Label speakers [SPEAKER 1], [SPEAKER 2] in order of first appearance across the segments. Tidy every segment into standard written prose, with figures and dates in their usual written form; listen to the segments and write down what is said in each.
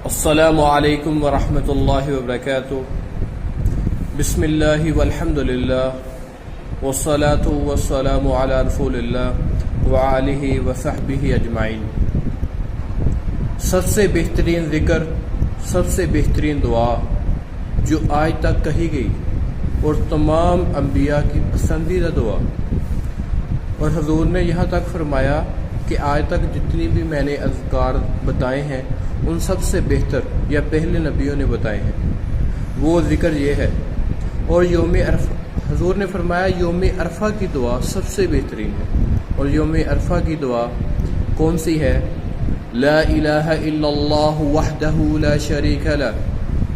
[SPEAKER 1] السلام علیکم ورحمۃ اللہ وبرکاتہ۔ بسم اللہ والحمد للہ والصلاة والسلام علی رسول اللہ وآلہ وصحبہ اجمعین۔ سب سے بہترین ذکر، سب سے بہترین دعا جو آج تک کہی گئی اور تمام انبیاء کی پسندیدہ دعا، اور حضور نے یہاں تک فرمایا کہ آج تک جتنی بھی میں نے اذکار بتائے ہیں ان سب سے بہتر یا پہلے نبیوں نے بتائے ہیں، وہ ذکر یہ ہے۔ اور یوم عرفہ، حضور نے فرمایا یوم عرفہ کی دعا سب سے بہترین ہے۔ اور یوم عرفہ کی دعا کون سی ہے؟ لا الہ الا اللہ وحدہ لا شریک لہ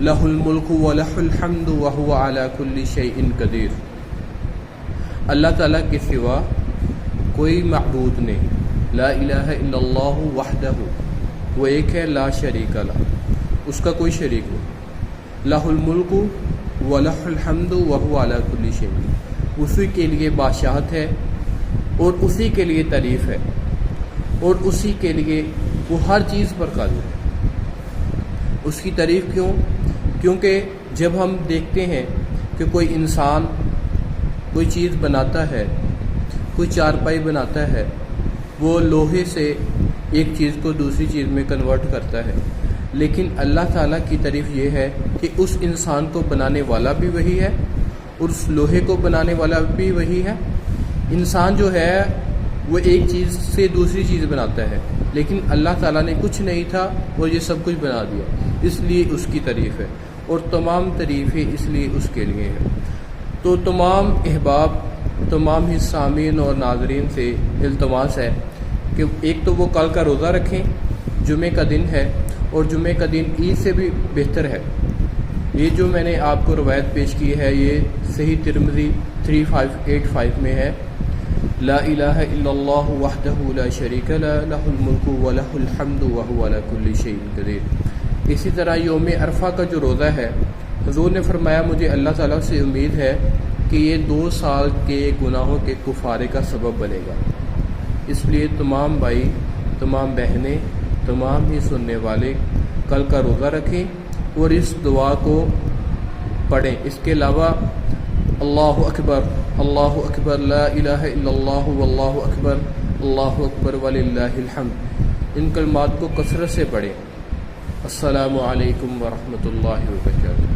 [SPEAKER 1] لہ الملک ولہ الحمد وہو علی کل شیء قدیر۔ اللہ تعالیٰ کے سوا کوئی معبود نہیں۔ لا الہ الا اللہ وحدہ، وہ ایک ہے، لا شریک لہ، اس کا کوئی شریک نہیں، لہ الملک ولہ الحمد وہو علی کل شیء، اسی کے لیے بادشاہت ہے اور اسی کے لیے تعریف ہے اور اسی کے لیے وہ ہر چیز پر قادر ہے۔ اس کی تعریف کیوں؟ کیونکہ جب ہم دیکھتے ہیں کہ کوئی انسان کوئی چیز بناتا ہے، کوئی چارپائی بناتا ہے، وہ لوہے سے ایک چیز کو دوسری چیز میں کنورٹ کرتا ہے، لیکن اللہ تعالیٰ کی تعریف یہ ہے کہ اس انسان کو بنانے والا بھی وہی ہے اور اس لوہے کو بنانے والا بھی وہی ہے۔ انسان جو ہے وہ ایک چیز سے دوسری چیز بناتا ہے، لیکن اللہ تعالیٰ نے کچھ نہیں تھا اور یہ سب کچھ بنا دیا، اس لیے اس کی تعریف ہے، اور تمام تعریفیں اس لیے اس کے لیے ہیں۔ تو تمام احباب، تمام ہی سامعین اور ناظرین سے التماس ہے کہ ایک تو وہ کل کا روزہ رکھیں، جمعہ کا دن ہے، اور جمعہ کا دن عید سے بھی بہتر ہے۔ یہ جو میں نے آپ کو روایت پیش کی ہے یہ صحیح ترمذی 3585 میں ہے، لا الہ الا اللہ وحدہ لا شریک لہ لہ الملک ولہ الحمد وہو علی کل شیء قدیر۔ اسی طرح یوم عرفہ کا جو روزہ ہے، حضور نے فرمایا مجھے اللہ تعالیٰ سے امید ہے کہ یہ 2 سال کے گناہوں کے کفارے کا سبب بنے گا۔ اس لیے تمام بھائی، تمام بہنیں، تمام ہی سننے والے کل کا روزہ رکھیں اور اس دعا کو پڑھیں۔ اس کے علاوہ اللہ اکبر لا الہ الا اللہ واللہ اکبر وللہ الحمد، ان کلمات کو کثرت سے پڑھیں۔ السلام علیکم ورحمۃ اللہ وبرکاتہ۔